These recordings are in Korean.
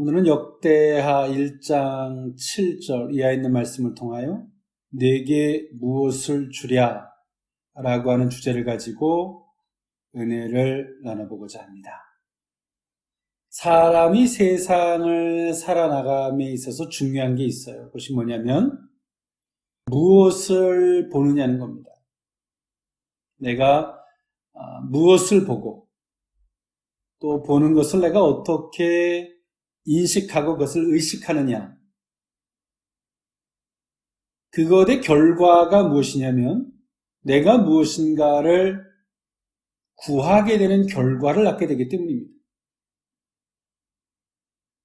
오늘은 역대하 1장 7절 이하에 있는 말씀을 통하여 내게 무엇을 주랴 라고 하는 주제를 가지고 은혜를 나눠보고자 합니다. 사람이 세상을 살아나감에 있어서 중요한 게 있어요. 그것이 뭐냐면 무엇을 보느냐는 겁니다. 내가 무엇을 보고 또 보는 것을 내가 어떻게 인식하고 그것을 의식하느냐. 그것의 결과가 무엇이냐면 내가 무엇인가를 구하게 되는 결과를 낳게 되기 때문입니다.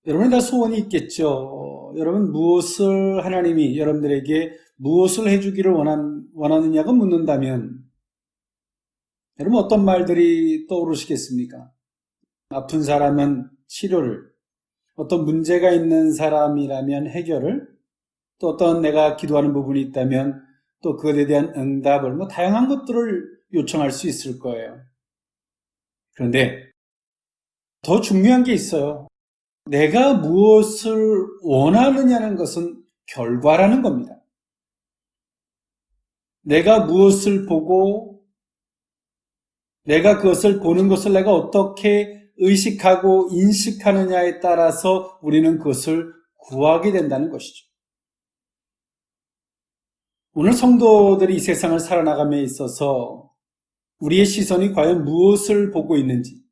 여러분 다 소원이 있겠죠. 여러분 무엇을 하나님이 여러분들에게 무엇을 해주기를 원하느냐고 묻는다면 여러분 어떤 말들이 떠오르시겠습니까? 아픈 사람은 치료를, 어떤 문제가 있는 사람이라면 해결을, 또 어떤 내가 기도하는 부분이 있다면 또 그것에 대한 응답을, 다양한 것들을 요청할 수 있을 거예요. 그런데 더 중요한 게 있어요. 내가 무엇을 원하느냐는 것은 결과라는 겁니다. 내가 무엇을 보고 내가 그것을 보는 것을 내가 어떻게 의식하고 인식하느냐에 따라서 우리는 그것을 구하게 된다는 것이죠. 오늘 성도들이 이 세상을 살아나감에 있어서 우리의 시선이 과연 무엇을 보고 있는지,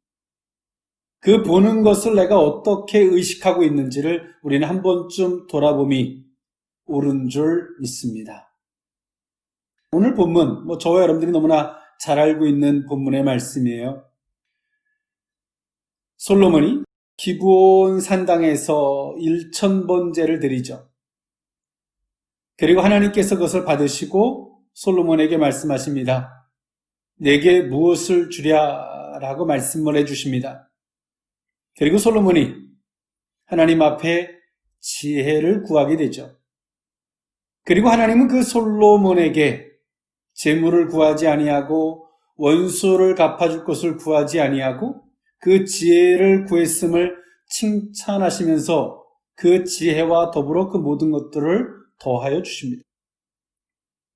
그 보는 것을 내가 어떻게 의식하고 있는지를 우리는 한 번쯤 돌아봄이 옳은 줄 믿습니다. 오늘 본문, 저와 여러분들이 너무나 잘 알고 있는 본문의 말씀이에요. 솔로몬이 기브온 산당에서 1000번제를 드리죠. 그리고 하나님께서 그것을 받으시고 솔로몬에게 말씀하십니다. 내게 무엇을 주랴 라고 말씀을 해주십니다. 그리고 솔로몬이 하나님 앞에 지혜를 구하게 되죠. 그리고 하나님은 그 솔로몬에게 재물을 구하지 아니하고 원수를 갚아줄 것을 구하지 아니하고 그 지혜를 구했음을 칭찬하시면서 그 지혜와 더불어 그 모든 것들을 더하여 주십니다.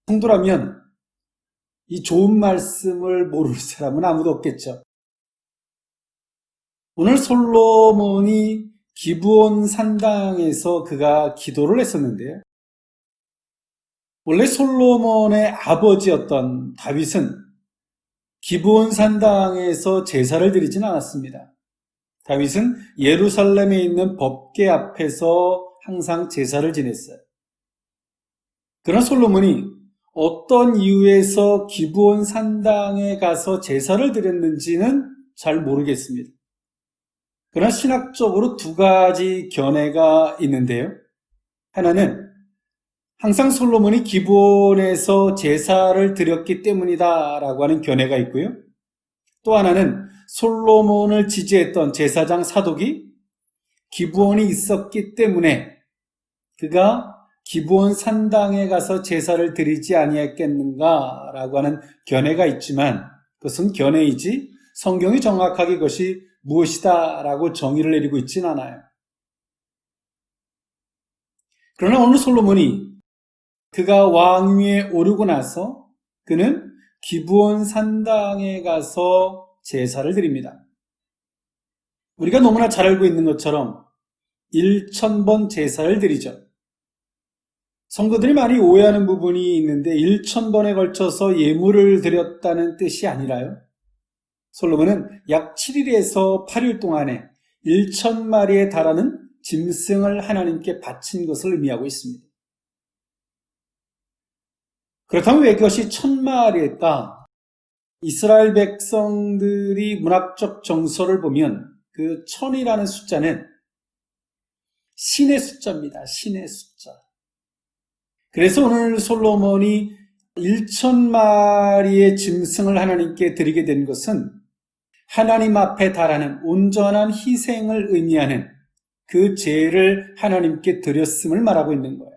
성도라면 이 좋은 말씀을 모를 사람은 아무도 없겠죠. 오늘 솔로몬이 기브온 산당에서 그가 기도를 했었는데요. 원래 솔로몬의 아버지였던 다윗은 기브온 산당에서 제사를 드리진 않았습니다. 다윗은 예루살렘에 있는 법궤 앞에서 항상 제사를 지냈어요. 그러나 솔로몬이 어떤 이유에서 기브온 산당에 가서 제사를 드렸는지는 잘 모르겠습니다. 그러나 신학적으로 두 가지 견해가 있는데요. 하나는 항상 솔로몬이 기브온에서 제사를 드렸기 때문이다라고 하는 견해가 있고요. 또 하나는 솔로몬을 지지했던 제사장 사독이 기브온이 있었기 때문에 그가 기브온 산당에 가서 제사를 드리지 아니했겠는가라고 하는 견해가 있지만 그것은 견해이지 성경이 정확하게 그것이 무엇이다라고 정의를 내리고 있지는 않아요. 그러나 오늘 솔로몬이 그가 왕위에 오르고 나서 그는 기브온 산당에 가서 제사를 드립니다. 우리가 너무나 잘 알고 있는 것처럼 1000번 제사를 드리죠. 성도들이 많이 오해하는 부분이 있는데 1000번에 걸쳐서 예물을 드렸다는 뜻이 아니라요. 솔로몬은 약 7일에서 8일 동안에 1000마리에 달하는 짐승을 하나님께 바친 것을 의미하고 있습니다. 그렇다면 왜 그것이 1000마리일까? 이스라엘 백성들이 문학적 정서를 보면 그 1000이라는 숫자는 신의 숫자입니다. 신의 숫자. 그래서 오늘 솔로몬이 1000마리의 짐승을 하나님께 드리게 된 것은 하나님 앞에 달하는 온전한 희생을 의미하는 그 제를 하나님께 드렸음을 말하고 있는 거예요.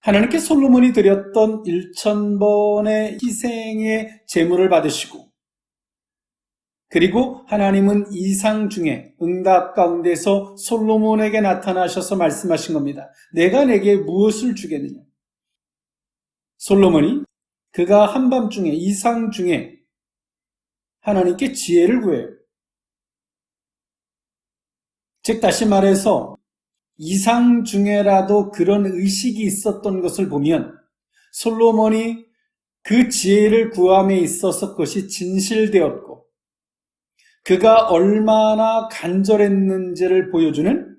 하나님께 솔로몬이 드렸던 1000번의 희생의 제물을 받으시고 그리고 하나님은 이상 중에 응답 가운데서 솔로몬에게 나타나셔서 말씀하신 겁니다. 내가 내게 무엇을 주겠느냐? 솔로몬이 그가 한밤중에 이상 중에 하나님께 지혜를 구해요. 즉 다시 말해서 이상 중에라도 그런 의식이 있었던 것을 보면 솔로몬이 그 지혜를 구함에 있어서 그것이 진실되었고 그가 얼마나 간절했는지를 보여주는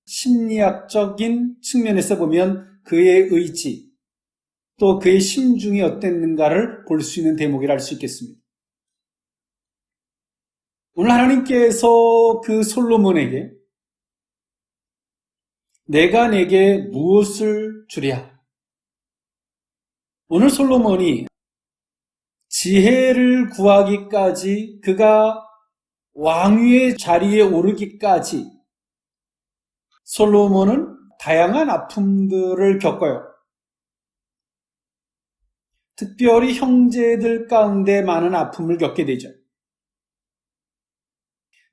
심리학적인 측면에서 보면 그의 의지 또 그의 심중이 어땠는가를 볼 수 있는 대목이라 할 수 있겠습니다. 오늘 하나님께서 그 솔로몬에게 내가 내게 무엇을 주랴? 오늘 솔로몬이 지혜를 구하기까지 그가 왕위의 자리에 오르기까지 솔로몬은 다양한 아픔들을 겪어요. 특별히 형제들 가운데 많은 아픔을 겪게 되죠.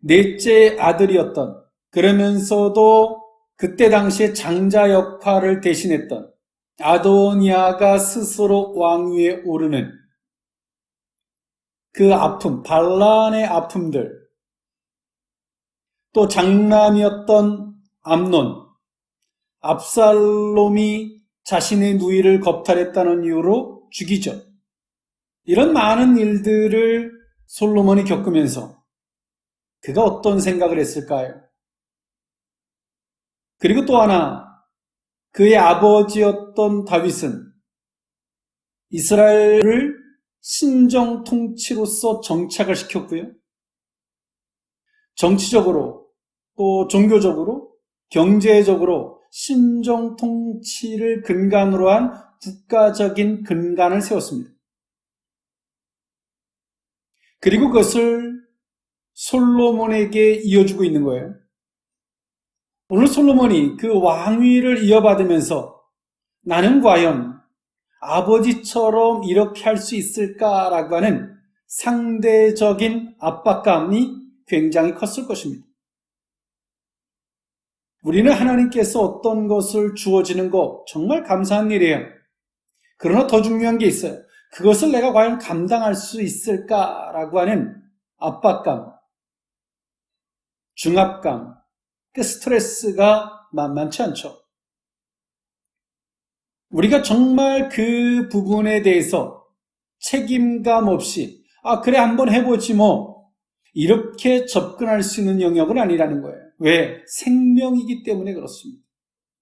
넷째 아들이었던 그러면서도 그때 당시에 장자 역할을 대신했던 아도니아가 스스로 왕위에 오르는 그 아픔, 반란의 아픔들, 또 장남이었던 암논, 압살롬이 자신의 누이를 겁탈했다는 이유로 죽이죠. 이런 많은 일들을 솔로몬이 겪으면서 그가 어떤 생각을 했을까요? 그리고 또 하나, 그의 아버지였던 다윗은 이스라엘을 신정 통치로서 정착을 시켰고요. 정치적으로 또 종교적으로 경제적으로 신정 통치를 근간으로 한 국가적인 근간을 세웠습니다. 그리고 그것을 솔로몬에게 이어주고 있는 거예요. 오늘 솔로몬이 그 왕위를 이어받으면서 나는 과연 아버지처럼 이렇게 할 수 있을까라고 하는 상대적인 압박감이 굉장히 컸을 것입니다. 우리는 하나님께서 어떤 것을 주어지는 거 정말 감사한 일이에요. 그러나 더 중요한 게 있어요. 그것을 내가 과연 감당할 수 있을까라고 하는 압박감, 중압감, 그 스트레스가 만만치 않죠. 우리가 정말 그 부분에 대해서 책임감 없이 그래 한번 해보지 뭐 이렇게 접근할 수 있는 영역은 아니라는 거예요. 왜? 생명이기 때문에 그렇습니다.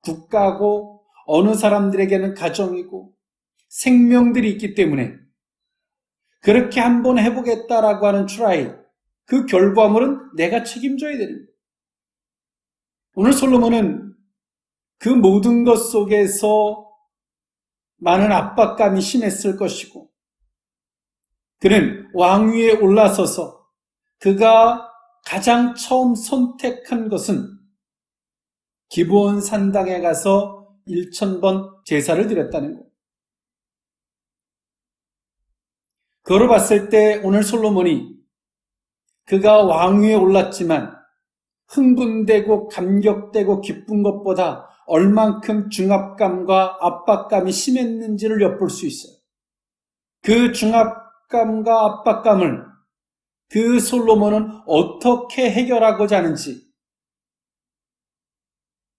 국가고 어느 사람들에게는 가정이고 생명들이 있기 때문에 그렇게 한번 해보겠다라고 하는 트라이, 그 결과물은 내가 책임져야 되는 거예요. 오늘 솔로몬은 그 모든 것 속에서 많은 압박감이 심했을 것이고 그는 왕위에 올라서서 그가 가장 처음 선택한 것은 기브온 산당에 가서 1000번 제사를 드렸다는 것. 그걸 봤을 때 오늘 솔로몬이 그가 왕위에 올랐지만 흥분되고 감격되고 기쁜 것보다 얼만큼 중압감과 압박감이 심했는지를 엿볼 수 있어요. 그 중압감과 압박감을 그 솔로몬은 어떻게 해결하고자 하는지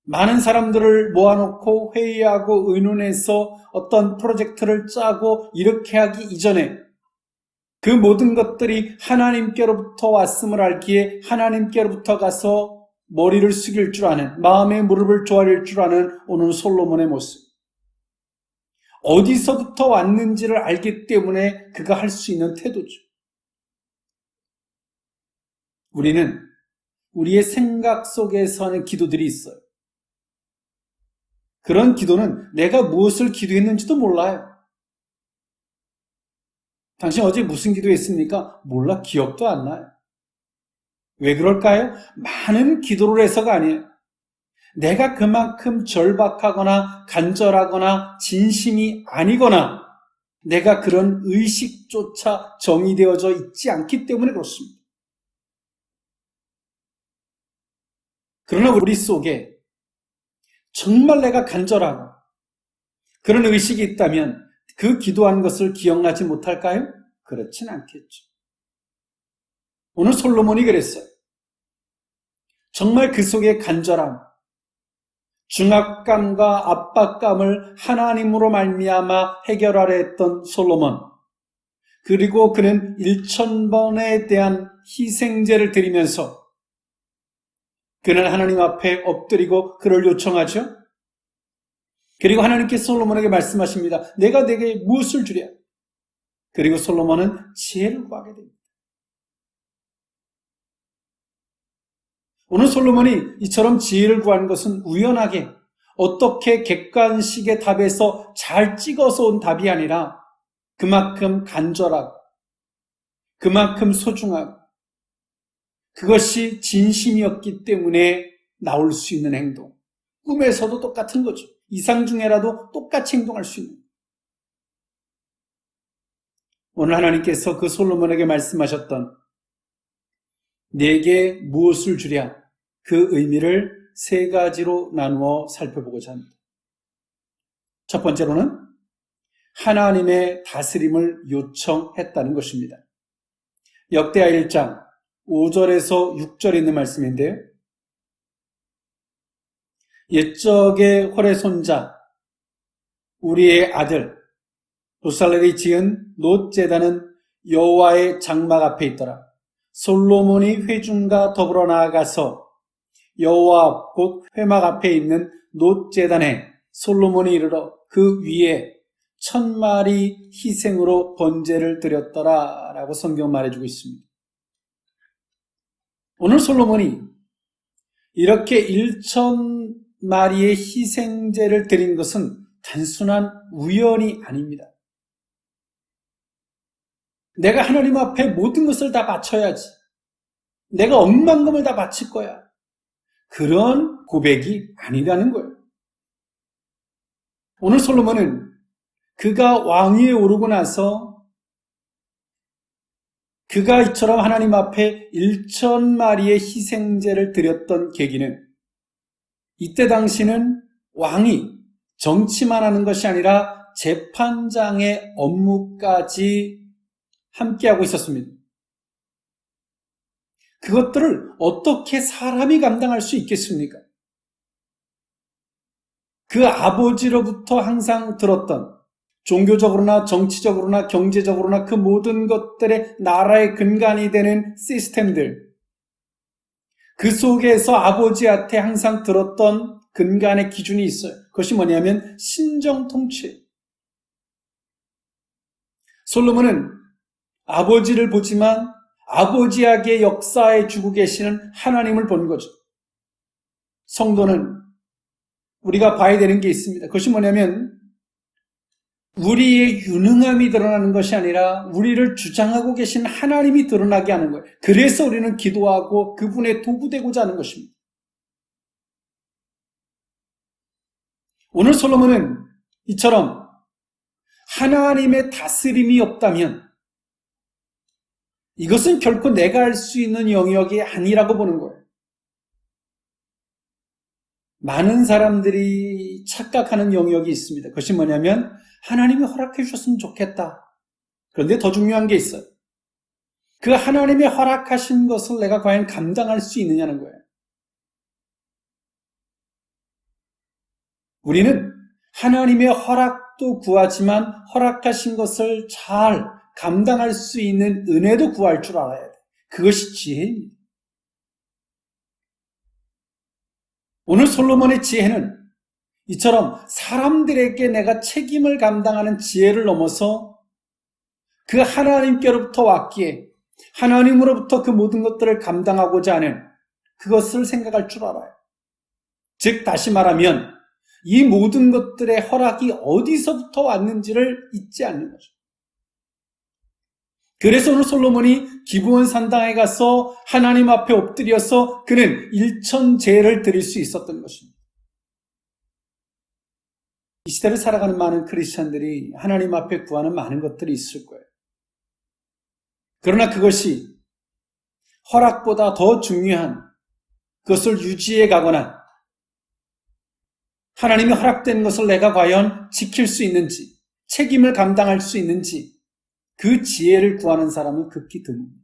많은 사람들을 모아놓고 회의하고 의논해서 어떤 프로젝트를 짜고 이렇게 하기 이전에 그 모든 것들이 하나님께로부터 왔음을 알기에 하나님께로부터 가서 머리를 숙일 줄 아는, 마음의 무릎을 조아릴 줄 아는 오늘 솔로몬의 모습. 어디서부터 왔는지를 알기 때문에 그가 할 수 있는 태도죠. 우리는 우리의 생각 속에서 하는 기도들이 있어요. 그런 기도는 내가 무엇을 기도했는지도 몰라요. 당신 어제 무슨 기도했습니까? 몰라, 기억도 안 나요. 왜 그럴까요? 많은 기도를 해서가 아니에요. 내가 그만큼 절박하거나 간절하거나 진심이 아니거나 내가 그런 의식조차 정의되어져 있지 않기 때문에 그렇습니다. 그러나 우리 속에 정말 내가 간절하고 그런 의식이 있다면 그 기도한 것을 기억나지 못할까요? 그렇진 않겠죠. 오늘 솔로몬이 그랬어요. 정말 그 속에 간절함, 중압감과 압박감을 하나님으로 말미암아 해결하려 했던 솔로몬. 그리고 그는 1000번에 대한 희생제를 드리면서 그는 하나님 앞에 엎드리고 그를 요청하죠. 그리고 하나님께서 솔로몬에게 말씀하십니다. 내가 네게 무엇을 주랴? 그리고 솔로몬은 지혜를 구하게 됩니다. 오늘 솔로몬이 이처럼 지혜를 구한 것은 우연하게 어떻게 객관식의 답에서 잘 찍어서 온 답이 아니라 그만큼 간절하고 그만큼 소중하고 그것이 진심이었기 때문에 나올 수 있는 행동. 꿈에서도 똑같은 거죠. 이상 중에라도 똑같이 행동할 수 있는. 오늘 하나님께서 그 솔로몬에게 말씀하셨던 내게 무엇을 주랴? 그 의미를 세 가지로 나누어 살펴보고자 합니다. 첫 번째로는 하나님의 다스림을 요청했다는 것입니다. 역대하 1장 5절에서 6절에 있는 말씀인데요. 옛적의 홀의 손자 우리의 아들 부살렐이 지은 놋 제단은 여호와의 장막 앞에 있더라. 솔로몬이 회중과 더불어 나아가서 여호와 앞 곧 회막 앞에 있는 놋 제단에 솔로몬이 이르러 그 위에 1000마리 희생으로 번제를 드렸더라 라고 성경 말해주고 있습니다. 오늘 솔로몬이 이렇게 1000마리의 희생제를 드린 것은 단순한 우연이 아닙니다. 내가 하나님 앞에 모든 것을 다 바쳐야지. 내가 억만금을 다 바칠 거야. 그런 고백이 아니라는 거예요. 오늘 솔로몬은 그가 왕위에 오르고 나서 그가 이처럼 하나님 앞에 1000마리의 희생제를 드렸던 계기는 이때 당시는 왕이 정치만 하는 것이 아니라 재판장의 업무까지 함께하고 있었습니다. 그것들을 어떻게 사람이 감당할 수 있겠습니까? 그 아버지로부터 항상 들었던 종교적으로나 정치적으로나 경제적으로나 그 모든 것들의 나라의 근간이 되는 시스템들, 그 속에서 아버지한테 항상 들었던 근간의 기준이 있어요. 그것이 뭐냐면 신정통치. 솔로몬은 아버지를 보지만 아버지에게 역사에 주고 계시는 하나님을 본 거죠. 성도는 우리가 봐야 되는 게 있습니다. 그것이 뭐냐면 우리의 유능함이 드러나는 것이 아니라 우리를 주장하고 계신 하나님이 드러나게 하는 거예요. 그래서 우리는 기도하고 그분의 도구되고자 하는 것입니다. 오늘 솔로몬은 이처럼 하나님의 다스림이 없다면 이것은 결코 내가 할 수 있는 영역이 아니라고 보는 거예요. 많은 사람들이 착각하는 영역이 있습니다. 그것이 뭐냐면 하나님이 허락해 주셨으면 좋겠다. 그런데 더 중요한 게 있어요. 그 하나님의 허락하신 것을 내가 과연 감당할 수 있느냐는 거예요. 우리는 하나님의 허락도 구하지만 허락하신 것을 잘 감당할 수 있는 은혜도 구할 줄 알아야 돼. 그것이 지혜입니다. 오늘 솔로몬의 지혜는 이처럼 사람들에게 내가 책임을 감당하는 지혜를 넘어서 그 하나님께로부터 왔기에 하나님으로부터 그 모든 것들을 감당하고자 하는 그것을 생각할 줄 알아요. 즉 다시 말하면 이 모든 것들의 허락이 어디서부터 왔는지를 잊지 않는 거죠. 그래서 오늘 솔로몬이 기브온 산당에 가서 하나님 앞에 엎드려서 그는 1000제를 드릴 수 있었던 것입니다. 이 시대를 살아가는 많은 크리스천들이 하나님 앞에 구하는 많은 것들이 있을 거예요. 그러나 그것이 허락보다 더 중요한 그것을 유지해 가거나 하나님이 허락된 것을 내가 과연 지킬 수 있는지, 책임을 감당할 수 있는지 그 지혜를 구하는 사람은 극히 드뭅니다.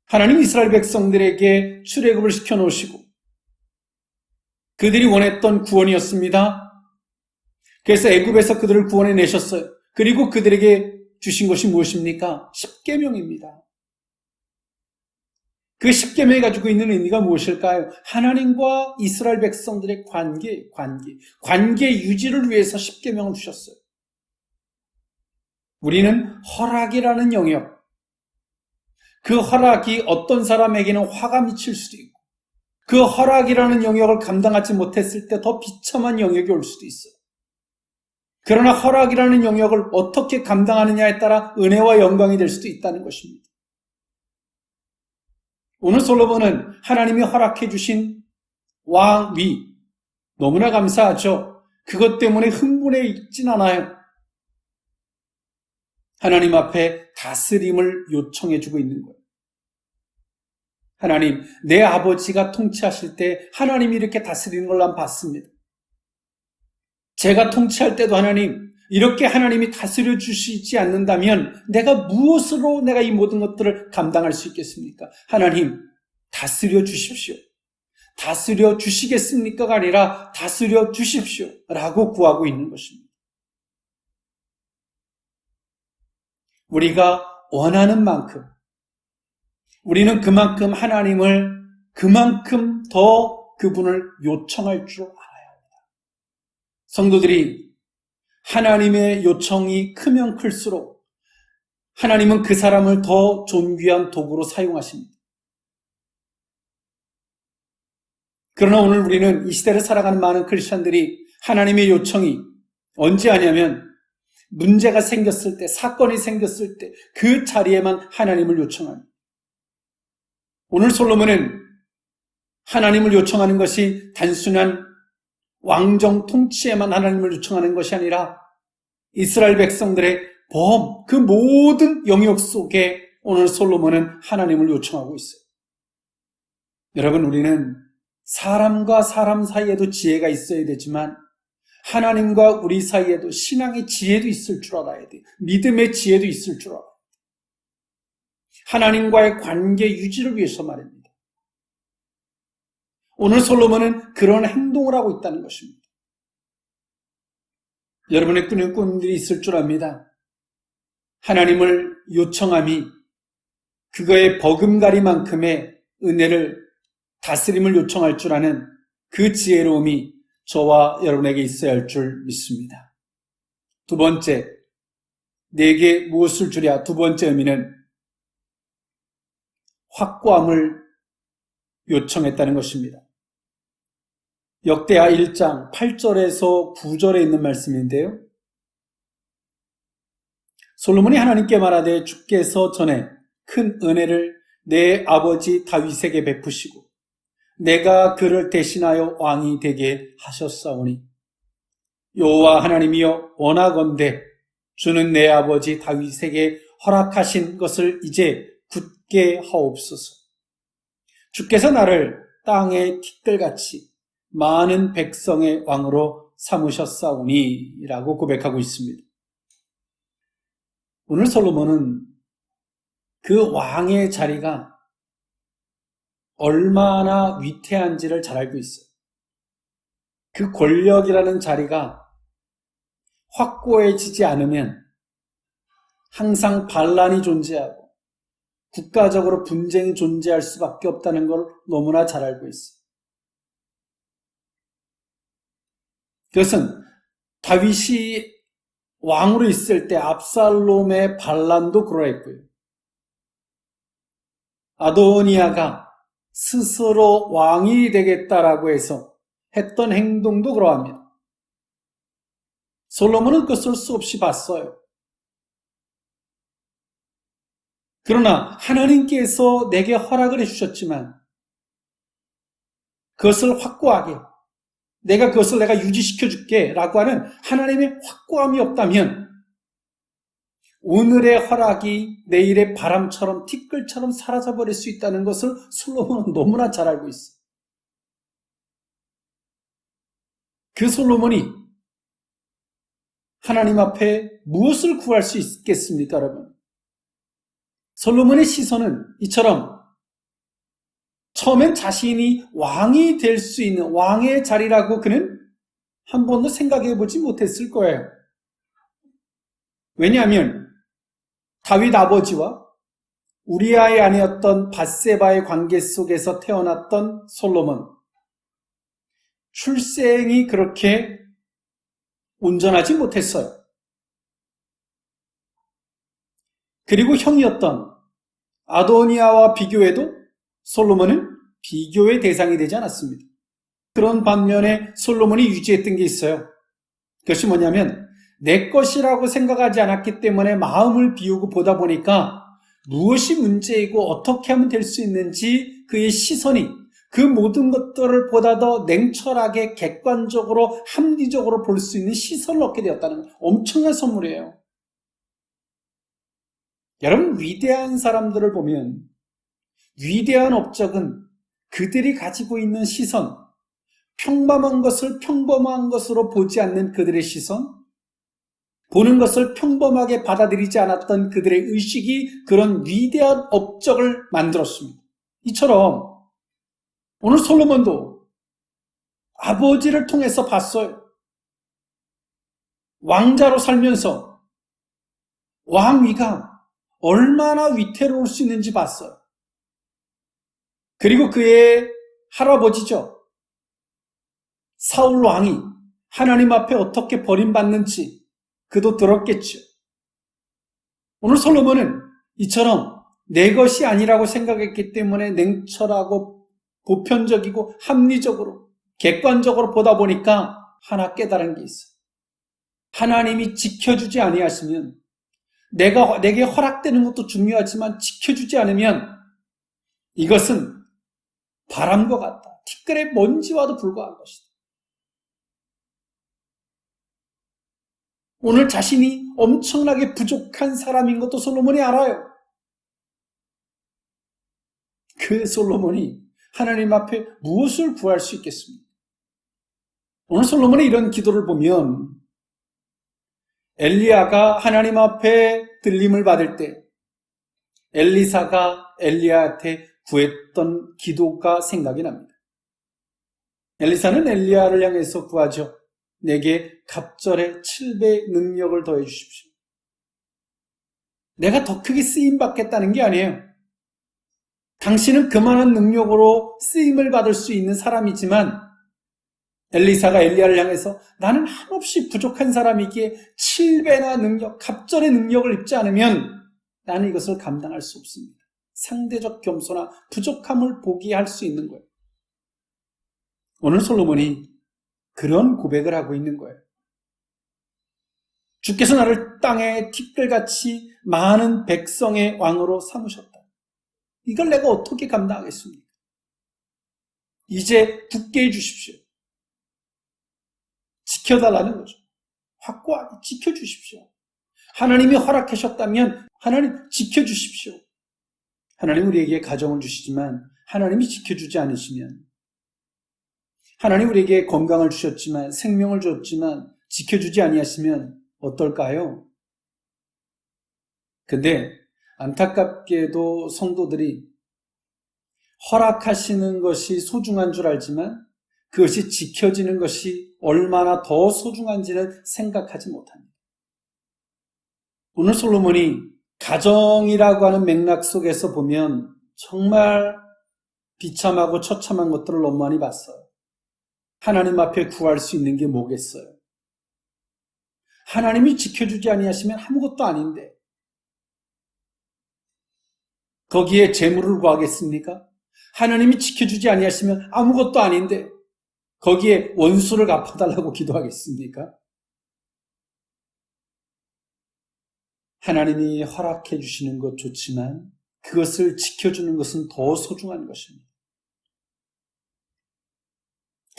하나님 이스라엘 백성들에게 출애굽을 시켜놓으시고 그들이 원했던 구원이었습니다. 그래서 애굽에서 그들을 구원해 내셨어요. 그리고 그들에게 주신 것이 무엇입니까? 십계명입니다. 그 십계명이 가지고 있는 의미가 무엇일까요? 하나님과 이스라엘 백성들의 관계 유지를 위해서 십계명을 주셨어요. 우리는 허락이라는 영역, 그 허락이 어떤 사람에게는 화가 미칠 수도 있고 그 허락이라는 영역을 감당하지 못했을 때 더 비참한 영역이 올 수도 있어요. 그러나 허락이라는 영역을 어떻게 감당하느냐에 따라 은혜와 영광이 될 수도 있다는 것입니다. 오늘 솔로몬은 하나님이 허락해 주신 왕위 너무나 감사하죠. 그것 때문에 흥분해 있진 않아요. 하나님 앞에 다스림을 요청해 주고 있는 거예요. 하나님, 내 아버지가 통치하실 때 하나님이 이렇게 다스리는 걸 난 봤습니다. 제가 통치할 때도 하나님, 이렇게 하나님이 다스려 주시지 않는다면 내가 무엇으로 내가 이 모든 것들을 감당할 수 있겠습니까? 하나님, 다스려 주십시오. 다스려 주시겠습니까가 아니라 다스려 주십시오. 라고 구하고 있는 것입니다. 우리가 원하는 만큼, 우리는 그만큼 하나님을 그만큼 더 그분을 요청할 줄 알아야 합니다. 성도들이 하나님의 요청이 크면 클수록 하나님은 그 사람을 더 존귀한 도구로 사용하십니다. 그러나 오늘 우리는 이 시대를 살아가는 많은 크리스천들이 하나님의 요청이 언제 하냐면 문제가 생겼을 때, 사건이 생겼을 때 그 자리에만 하나님을 요청합니다. 오늘 솔로몬은 하나님을 요청하는 것이 단순한 왕정 통치에만 하나님을 요청하는 것이 아니라 이스라엘 백성들의 그 모든 영역 속에 오늘 솔로몬은 하나님을 요청하고 있어요. 여러분, 우리는 사람과 사람 사이에도 지혜가 있어야 되지만 하나님과 우리 사이에도 신앙의 지혜도 있을 줄 알아야 돼요. 믿음의 지혜도 있을 줄 알아요. 하나님과의 관계 유지를 위해서 말입니다. 오늘 솔로몬은 그런 행동을 하고 있다는 것입니다. 여러분의 꾸는 꿈들이 있을 줄 압니다. 하나님을 요청함이 그거의 버금가리만큼의 은혜를 다스림을 요청할 줄 아는 그 지혜로움이 저와 여러분에게 있어야 할 줄 믿습니다. 두 번째, 내게 무엇을 주랴? 두 번째 의미는 확고함을 요청했다는 것입니다. 역대하 1장 8절에서 9절에 있는 말씀인데요. 솔로몬이 하나님께 말하되 주께서 전에 큰 은혜를 내 아버지 다윗에게 베푸시고 내가 그를 대신하여 왕이 되게 하셨사오니 여호와 하나님이여 원하건대 주는 내 아버지 다윗에게 허락하신 것을 이제 굳게 하옵소서. 주께서 나를 땅의 티끌같이 많은 백성의 왕으로 삼으셨사오니 라고 고백하고 있습니다. 오늘 솔로몬은 그 왕의 자리가 얼마나 위태한지를 잘 알고 있어요. 그 권력이라는 자리가 확고해지지 않으면 항상 반란이 존재하고 국가적으로 분쟁이 존재할 수밖에 없다는 걸 너무나 잘 알고 있어요. 그것은 다윗이 왕으로 있을 때 압살롬의 반란도 그러했고요. 아도니아가 스스로 왕이 되겠다라고 해서 했던 행동도 그러합니다. 솔로몬은 그것을 수없이 봤어요. 그러나 하나님께서 내게 허락을 해주셨지만 그것을 확고하게 내가 그것을 내가 유지시켜 줄게 라고 하는 하나님의 확고함이 없다면 오늘의 허락이 내일의 바람처럼 티끌처럼 사라져버릴 수 있다는 것을 솔로몬은 너무나 잘 알고 있어. 그 솔로몬이 하나님 앞에 무엇을 구할 수 있겠습니까, 여러분? 솔로몬의 시선은 이처럼 처음엔 자신이 왕이 될 수 있는 왕의 자리라고 그는 한 번도 생각해 보지 못했을 거예요. 왜냐하면 다윗 아버지와 우리아의 아내였던 밧세바의 관계 속에서 태어났던 솔로몬, 출생이 그렇게 온전하지 못했어요. 그리고 형이었던 아도니아와 비교해도 솔로몬은 비교의 대상이 되지 않았습니다. 그런 반면에 솔로몬이 유지했던 게 있어요. 그것이 뭐냐면 내 것이라고 생각하지 않았기 때문에 마음을 비우고 보다 보니까 무엇이 문제이고 어떻게 하면 될 수 있는지 그의 시선이 그 모든 것들을 보다 더 냉철하게 객관적으로 합리적으로 볼 수 있는 시선을 얻게 되었다는 엄청난 선물이에요. 여러분, 위대한 사람들을 보면 위대한 업적은 그들이 가지고 있는 시선, 평범한 것을 평범한 것으로 보지 않는 그들의 시선, 보는 것을 평범하게 받아들이지 않았던 그들의 의식이 그런 위대한 업적을 만들었습니다. 이처럼 오늘 솔로몬도 아버지를 통해서 봤어요. 왕자로 살면서 왕위가 얼마나 위태로울 수 있는지 봤어요. 그리고 그의 할아버지죠. 사울 왕이 하나님 앞에 어떻게 버림받는지 그도 들었겠죠. 오늘 솔로몬은 이처럼 내 것이 아니라고 생각했기 때문에 냉철하고 보편적이고 합리적으로 객관적으로 보다 보니까 하나 깨달은 게 있어요. 하나님이 지켜주지 아니하시면 내게 허락되는 것도 중요하지만 지켜주지 않으면 이것은 바람과 같다. 티끌의 먼지와도 불과한 것이다. 오늘 자신이 엄청나게 부족한 사람인 것도 솔로몬이 알아요. 그 솔로몬이 하나님 앞에 무엇을 구할 수 있겠습니까? 오늘 솔로몬의 이런 기도를 보면 엘리야가 하나님 앞에 들림을 받을 때 엘리사가 엘리야한테 구했던 기도가 생각이 납니다. 엘리사는 엘리야를 향해서 구하죠. 내게 갑절에 7배 능력을 더해 주십시오. 내가 더 크게 쓰임받겠다는 게 아니에요. 당신은 그만한 능력으로 쓰임을 받을 수 있는 사람이지만 엘리사가 엘리야를 향해서 나는 한없이 부족한 사람이기에 7배나 능력, 갑절의 능력을 입지 않으면 나는 이것을 감당할 수 없습니다. 상대적 겸손과 부족함을 포기할 수 있는 거예요. 오늘 솔로몬이 그런 고백을 하고 있는 거예요. 주께서 나를 땅의 티끌같이 많은 백성의 왕으로 삼으셨다. 이걸 내가 어떻게 감당하겠습니까? 이제 붙게 해주십시오. 지켜달라는 거죠. 확고하게 지켜주십시오. 하나님이 허락하셨다면 하나님 지켜주십시오. 하나님 우리에게 가정을 주시지만 하나님이 지켜주지 않으시면, 하나님 우리에게 건강을 주셨지만 생명을 줬지만 지켜주지 아니하시면 어떨까요? 근데 안타깝게도 성도들이 허락하시는 것이 소중한 줄 알지만 그것이 지켜지는 것이 얼마나 더 소중한지는 생각하지 못합니다. 오늘 솔로몬이 가정이라고 하는 맥락 속에서 보면 정말 비참하고 처참한 것들을 너무 많이 봤어요. 하나님 앞에 구할 수 있는 게 뭐겠어요? 하나님이 지켜주지 아니하시면 아무것도 아닌데 거기에 재물을 구하겠습니까? 하나님이 지켜주지 아니하시면 아무것도 아닌데 거기에 원수를 갚아달라고 기도하겠습니까? 하나님이 허락해 주시는 것 좋지만 그것을 지켜주는 것은 더 소중한 것입니다.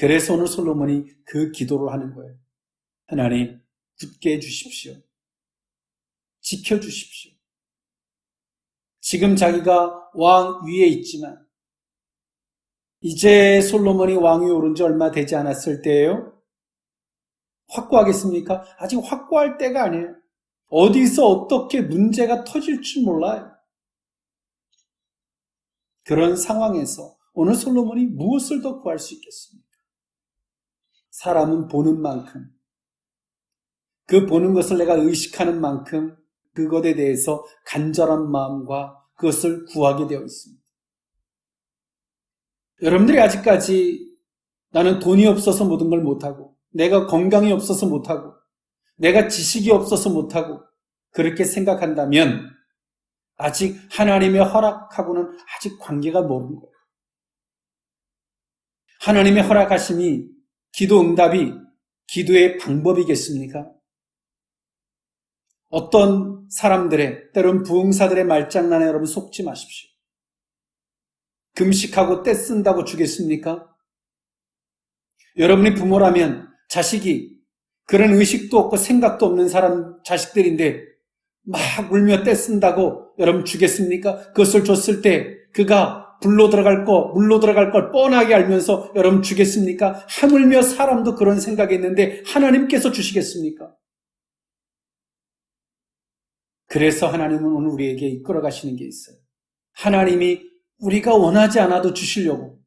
그래서 오늘 솔로몬이 그 기도를 하는 거예요. 하나님, 굳게 해주십시오. 지켜주십시오. 지금 자기가 왕 위에 있지만 이제 솔로몬이 왕 위에 오른 지 얼마 되지 않았을 때예요. 확고하겠습니까? 아직 확고할 때가 아니에요. 어디서 어떻게 문제가 터질 줄 몰라요. 그런 상황에서 오늘 솔로몬이 무엇을 더 구할 수 있겠습니까? 사람은 보는 만큼, 그 보는 것을 내가 의식하는 만큼 그것에 대해서 간절한 마음과 그것을 구하게 되어 있습니다. 여러분들이 아직까지 나는 돈이 없어서 모든 걸 못하고, 내가 건강이 없어서 못하고, 내가 지식이 없어서 못하고 그렇게 생각한다면 아직 하나님의 허락하고는 아직 관계가 모르는 거예요. 하나님의 허락하심이 기도 응답이 기도의 방법이겠습니까? 어떤 사람들의 때론 부흥사들의 말장난에 여러분 속지 마십시오. 금식하고 떼 쓴다고 주겠습니까? 여러분이 부모라면 자식이 그런 의식도 없고 생각도 없는 사람 자식들인데 막 울며 떼 쓴다고 여러분 주겠습니까? 그것을 줬을 때 그가 물로 들어갈 걸 뻔하게 알면서 여러분 주겠습니까? 하물며 사람도 그런 생각이 있는데 하나님께서 주시겠습니까? 그래서 하나님은 오늘 우리에게 이끌어 가시는 게 있어요. 하나님이 우리가 원하지 않아도 주시려고,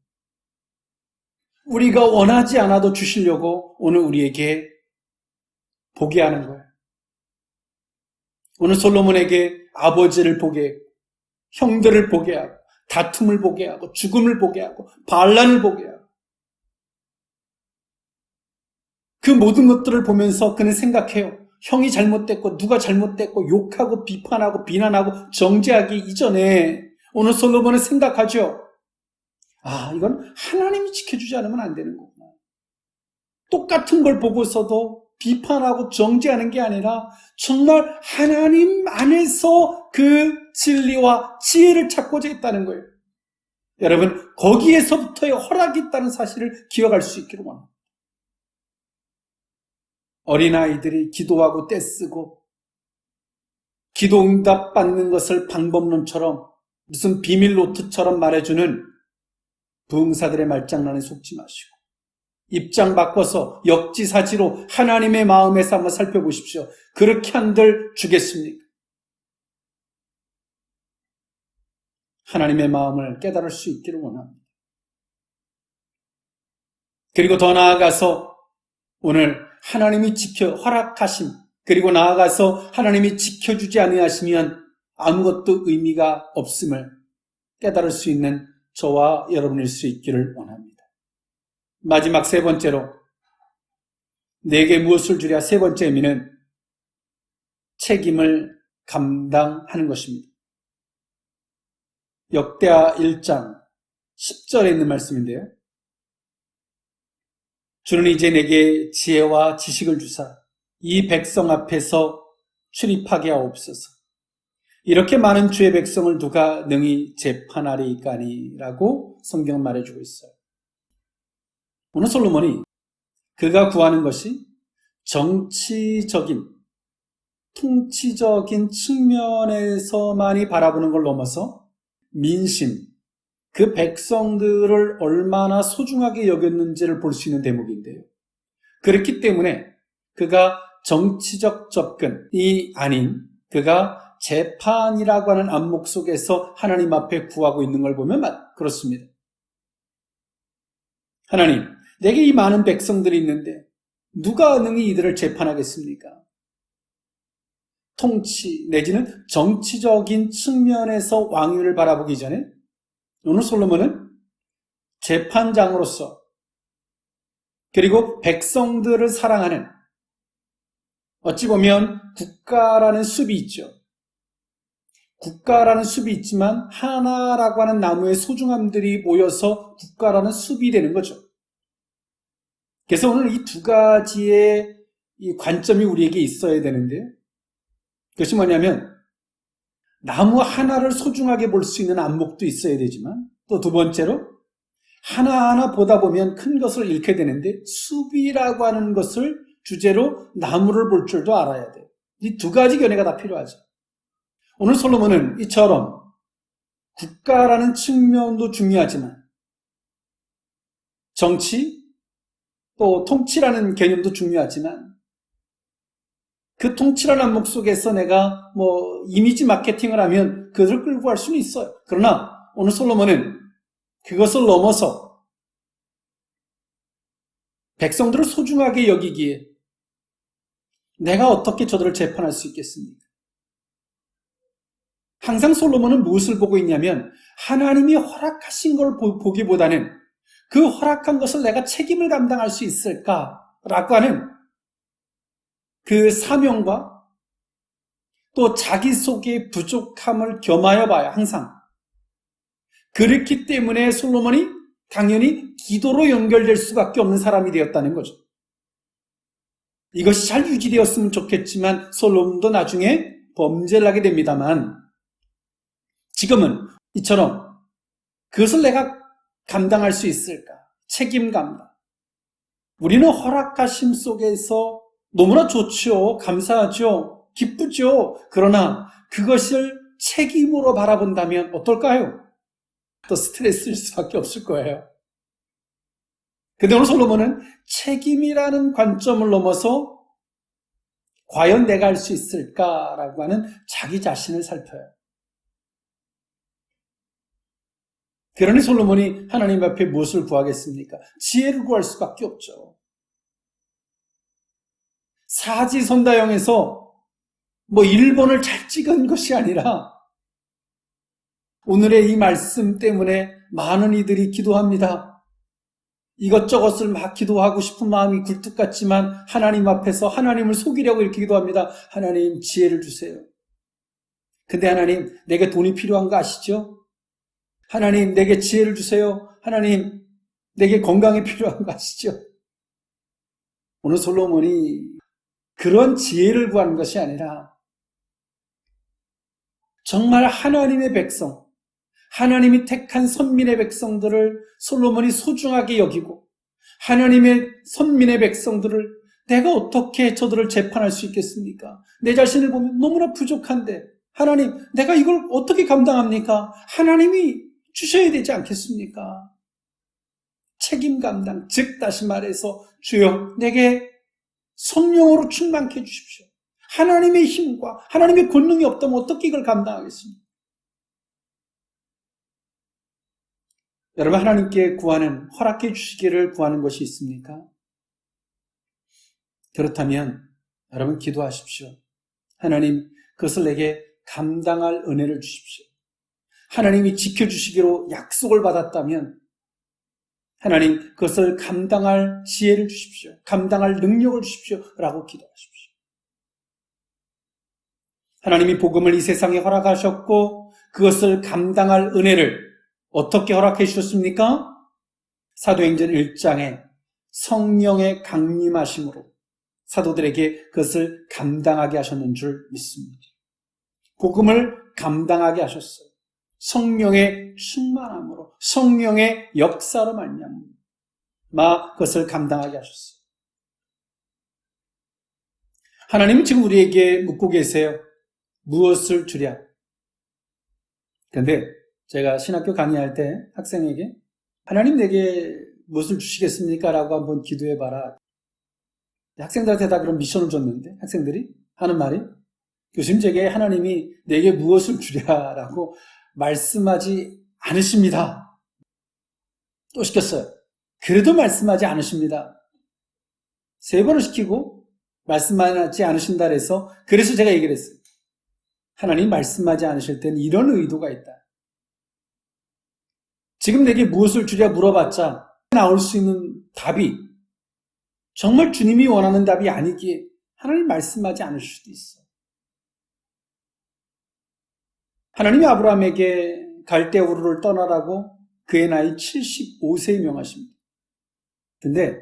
우리가 원하지 않아도 주시려고 오늘 우리에게 보게 하는 거예요. 오늘 솔로몬에게 아버지를 보게 했고, 형들을 보게 하고, 다툼을 보게 하고, 죽음을 보게 하고, 반란을 보게 하고, 그 모든 것들을 보면서 그는 생각해요. 형이 잘못됐고 누가 잘못됐고 욕하고 비판하고 비난하고 정죄하기 이전에 오늘 솔로몬은 생각하죠. 아, 이건 하나님이 지켜주지 않으면 안 되는 거구나. 똑같은 걸 보고서도 비판하고 정죄하는 게 아니라 정말 하나님 안에서 그 진리와 지혜를 찾고자 했다는 거예요. 여러분, 거기에서부터의 허락이 있다는 사실을 기억할 수 있기를 원합니다. 어린아이들이 기도하고 떼쓰고 기도 응답 받는 것을 방법론처럼 무슨 비밀 노트처럼 말해주는 부흥사들의 말장난에 속지 마시고 입장 바꿔서 역지사지로 하나님의 마음에서 한번 살펴보십시오. 그렇게 한들 주겠습니까? 하나님의 마음을 깨달을 수 있기를 원합니다. 그리고 더 나아가서 오늘 하나님이 허락하심, 그리고 나아가서 하나님이 지켜주지 아니하시면 아무것도 의미가 없음을 깨달을 수 있는 저와 여러분일 수 있기를 원합니다. 마지막 세 번째로, 내게 무엇을 주랴 세 번째 의미는 책임을 감당하는 것입니다. 역대하 1장 10절에 있는 말씀인데요. 주는 이제 내게 지혜와 지식을 주사 이 백성 앞에서 출입하게 하옵소서. 이렇게 많은 주의 백성을 누가 능히 재판하리까니라고 성경은 말해주고 있어요. 오늘 솔로몬이 그가 구하는 것이 정치적인, 통치적인 측면에서만이 바라보는 걸 넘어서 민심, 그 백성들을 얼마나 소중하게 여겼는지를 볼 수 있는 대목인데요. 그렇기 때문에 그가 정치적 접근이 아닌 그가 재판이라고 하는 안목 속에서 하나님 앞에 구하고 있는 걸 보면 그렇습니다. 하나님, 내게 이 많은 백성들이 있는데 누가 능히 이들을 재판하겠습니까? 통치 내지는 정치적인 측면에서 왕위를 바라보기 전에 오늘 솔로몬은 재판장으로서 그리고 백성들을 사랑하는, 어찌 보면 국가라는 숲이 있죠. 국가라는 숲이 있지만 하나라고 하는 나무의 소중함들이 모여서 국가라는 숲이 되는 거죠. 그래서 오늘 이 두 가지의 이 관점이 우리에게 있어야 되는데, 그것이 뭐냐면 나무 하나를 소중하게 볼 수 있는 안목도 있어야 되지만 또 두 번째로 하나하나 보다 보면 큰 것을 잃게 되는데 숲이라고 하는 것을 주제로 나무를 볼 줄도 알아야 돼요. 이 두 가지 견해가 다 필요하죠. 오늘 솔로몬은 이처럼 국가라는 측면도 중요하지만 정치 또 통치라는 개념도 중요하지만 그 통치라는 안목 속에서 내가 이미지 마케팅을 하면 그들을 끌고 갈 수는 있어요. 그러나 오늘 솔로몬은 그것을 넘어서 백성들을 소중하게 여기기에 내가 어떻게 저들을 재판할 수 있겠습니까? 항상 솔로몬은 무엇을 보고 있냐면 하나님이 허락하신 걸 보기보다는 그 허락한 것을 내가 책임을 감당할 수 있을까라고 하는 그 사명과 또 자기 속의 부족함을 겸하여 봐요. 항상. 그렇기 때문에 솔로몬이 당연히 기도로 연결될 수밖에 없는 사람이 되었다는 거죠. 이것이 잘 유지되었으면 좋겠지만 솔로몬도 나중에 범죄를 하게 됩니다만 지금은 이처럼 그것을 내가 감당할 수 있을까? 책임 감당. 우리는 허락하심 속에서 너무나 좋죠. 감사하죠. 기쁘죠. 그러나 그것을 책임으로 바라본다면 어떨까요? 또 스트레스일 수밖에 없을 거예요. 근데 오늘 솔로몬은 책임이라는 관점을 넘어서 과연 내가 할 수 있을까라고 하는 자기 자신을 살펴요. 그러니 솔로몬이 하나님 앞에 무엇을 구하겠습니까? 지혜를 구할 수밖에 없죠. 사지선다형에서 1번을 잘 찍은 것이 아니라 오늘의 이 말씀 때문에 많은 이들이 기도합니다. 이것저것을 막 기도하고 싶은 마음이 굴뚝 같지만 하나님 앞에서 하나님을 속이려고 이렇게 기도합니다. 하나님 지혜를 주세요. 근데 하나님 내게 돈이 필요한 거 아시죠? 하나님 내게 지혜를 주세요. 하나님 내게 건강이 필요한 거 아시죠? 오늘 솔로몬이 그런 지혜를 구하는 것이 아니라 정말 하나님의 백성, 하나님이 택한 선민의 백성들을 솔로몬이 소중하게 여기고 하나님의 선민의 백성들을 내가 어떻게 저들을 재판할 수 있겠습니까? 내 자신을 보면 너무나 부족한데 하나님 내가 이걸 어떻게 감당합니까? 하나님이 주셔야 되지 않겠습니까? 책임 감당, 즉 다시 말해서 주여 내게 성령으로 충만케 해 주십시오. 하나님의 힘과 하나님의 권능이 없다면 어떻게 이걸 감당하겠습니까? 여러분 하나님께 구하는 허락해 주시기를 구하는 것이 있습니까? 그렇다면 여러분 기도하십시오. 하나님 그것을 내게 감당할 은혜를 주십시오. 하나님이 지켜주시기로 약속을 받았다면 하나님 그것을 감당할 지혜를 주십시오. 감당할 능력을 주십시오. 라고 기도하십시오. 하나님이 복음을 이 세상에 허락하셨고 그것을 감당할 은혜를 어떻게 허락해 주셨습니까? 사도행전 1장에 성령의 강림하심으로 사도들에게 그것을 감당하게 하셨는 줄 믿습니다. 복음을 감당하게 하셨어요. 성령의 충만함으로 성령의 역사로 말미암아 그것을 감당하게 하셨어요. 하나님은 지금 우리에게 묻고 계세요. 무엇을 주랴? 그런데 제가 신학교 강의할 때 학생에게 하나님 내게 무엇을 주시겠습니까? 라고 한번 기도해봐라. 학생들한테 다 그런 미션을 줬는데 학생들이 하는 말이 교수님 제게 하나님이 내게 무엇을 주랴? 라고 말씀하지 않으십니다. 또 시켰어요. 그래도 말씀하지 않으십니다. 3번을 시키고 말씀하지 않으신다 그래서 그래서 제가 얘기를 했어요. 하나님 말씀하지 않으실 때는 이런 의도가 있다. 지금 내게 무엇을 주랴 물어봤자 나올 수 있는 답이 정말 주님이 원하는 답이 아니기에 하나님 말씀하지 않을 수도 있어. 하나님이 아브라함에게 갈대우르를 떠나라고 그의 나이 75세에 명하십니다. 근데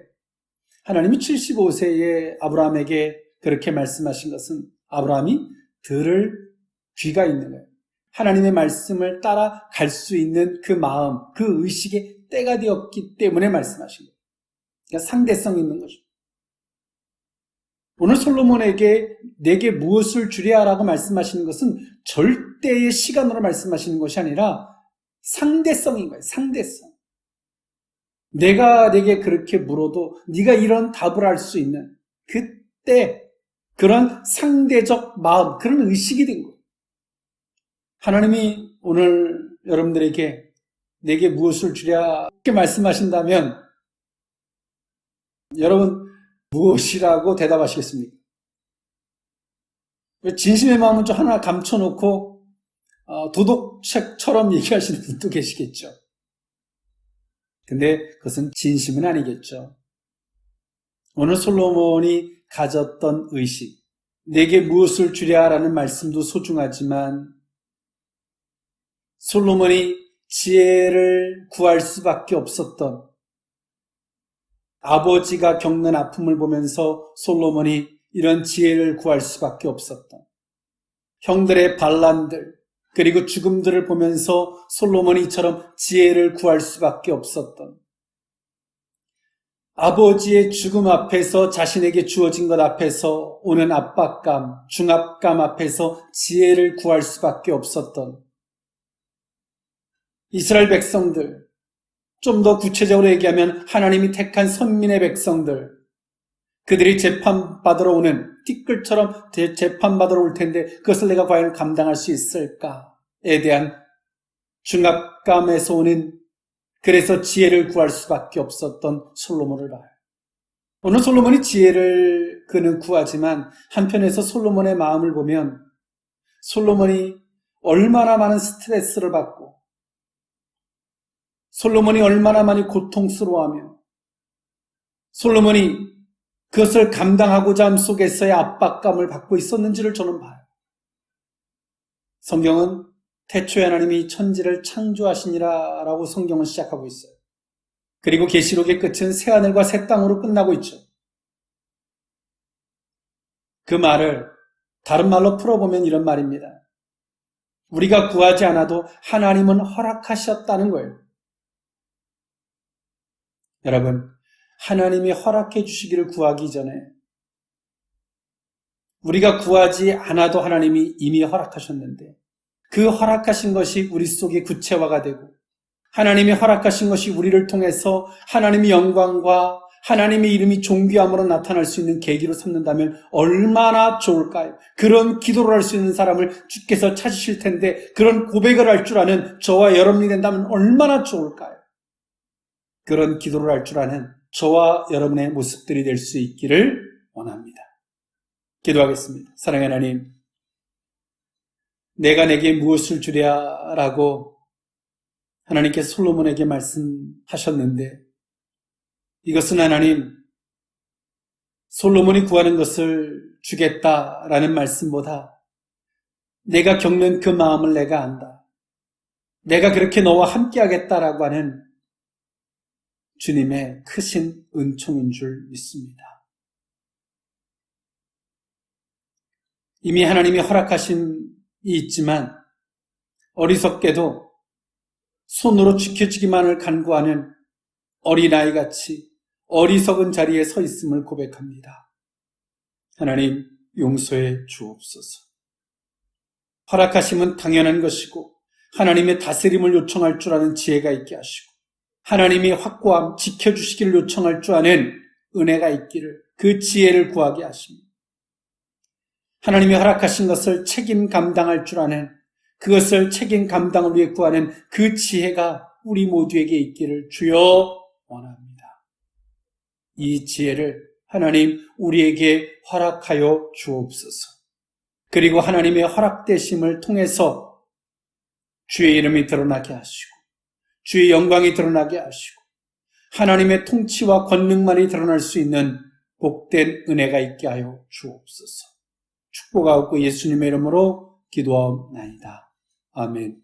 하나님이 75세에 아브라함에게 그렇게 말씀하신 것은 아브라함이 들을 귀가 있는 거예요. 하나님의 말씀을 따라갈 수 있는 그 마음, 그 의식에 때가 되었기 때문에 말씀하신 거예요. 그러니까 상대성 있는 거죠. 오늘 솔로몬에게 내게 무엇을 주랴라고 말씀하시는 것은 절대의 시간으로 말씀하시는 것이 아니라 상대성인 거예요. 상대성. 내가 내게 그렇게 물어도 네가 이런 답을 할 수 있는 그때 그런 상대적 마음, 그런 의식이 된 거예요. 하나님이 오늘 여러분들에게 내게 무엇을 주랴 이렇게 말씀하신다면 여러분 무엇이라고 대답하시겠습니까? 진심의 마음은 좀 하나 감춰놓고 도덕책처럼 얘기하시는 분도 계시겠죠. 근데 그것은 진심은 아니겠죠. 오늘 솔로몬이 가졌던 의식, 내게 무엇을 주랴라는 말씀도 소중하지만 솔로몬이 지혜를 구할 수밖에 없었던 아버지가 겪는 아픔을 보면서 솔로몬이 이런 지혜를 구할 수밖에 없었던 형들의 반란들 그리고 죽음들을 보면서 솔로몬이 이처럼 지혜를 구할 수밖에 없었던 아버지의 죽음 앞에서 자신에게 주어진 것 앞에서 오는 압박감, 중압감 앞에서 지혜를 구할 수밖에 없었던 이스라엘 백성들, 좀 더 구체적으로 얘기하면 하나님이 택한 선민의 백성들, 그들이 재판받으러 오는 티끌처럼 재판받으러 올 텐데 그것을 내가 과연 감당할 수 있을까에 대한 중압감에서 오는 그래서 지혜를 구할 수밖에 없었던 솔로몬을 봐요. 오늘 솔로몬이 지혜를 그는 구하지만 한편에서 솔로몬의 마음을 보면 솔로몬이 얼마나 많은 스트레스를 받고 솔로몬이 얼마나 많이 고통스러워하며 솔로몬이 그것을 감당하고자 함 속에서의 압박감을 받고 있었는지를 저는 봐요. 성경은 태초에 하나님이 천지를 창조하시니라 라고 성경은 시작하고 있어요. 그리고 계시록의 끝은 새하늘과 새 땅으로 끝나고 있죠. 그 말을 다른 말로 풀어보면 이런 말입니다. 우리가 구하지 않아도 하나님은 허락하셨다는 거예요. 여러분, 하나님이 허락해 주시기를 구하기 전에 우리가 구하지 않아도 하나님이 이미 허락하셨는데 그 허락하신 것이 우리 속에 구체화가 되고 하나님이 허락하신 것이 우리를 통해서 하나님의 영광과 하나님의 이름이 존귀함으로 나타날 수 있는 계기로 삼는다면 얼마나 좋을까요? 그런 기도를 할 수 있는 사람을 주께서 찾으실 텐데 그런 고백을 할 줄 아는 저와 여러분이 된다면 얼마나 좋을까요? 그런 기도를 할 줄 아는 저와 여러분의 모습들이 될 수 있기를 원합니다. 기도하겠습니다. 사랑하는 하나님, 내가 내게 무엇을 주랴라고 하나님께서 솔로몬에게 말씀하셨는데 이것은 하나님, 솔로몬이 구하는 것을 주겠다라는 말씀보다 내가 겪는 그 마음을 내가 안다. 내가 그렇게 너와 함께하겠다라고 하는 주님의 크신 은총인 줄 믿습니다. 이미 하나님이 허락하신 이 있지만 어리석게도 손으로 지켜주기만을 간구하는 어린아이같이 어리석은 자리에 서 있음을 고백합니다. 하나님 용서해 주옵소서. 허락하심은 당연한 것이고 하나님의 다스림을 요청할 줄 아는 지혜가 있게 하시고 하나님이 확고함 지켜주시기를 요청할 줄 아는 은혜가 있기를 그 지혜를 구하게 하십니다. 하나님이 허락하신 것을 책임 감당할 줄 아는 그것을 책임 감당을 위해 구하는 그 지혜가 우리 모두에게 있기를 주여 원합니다. 이 지혜를 하나님 우리에게 허락하여 주옵소서. 그리고 하나님의 허락되심을 통해서 주의 이름이 드러나게 하시고 주의 영광이 드러나게 하시고 하나님의 통치와 권능만이 드러날 수 있는 복된 은혜가 있게 하여 주옵소서. 축복하옵고 예수님의 이름으로 기도하옵나이다. 아멘.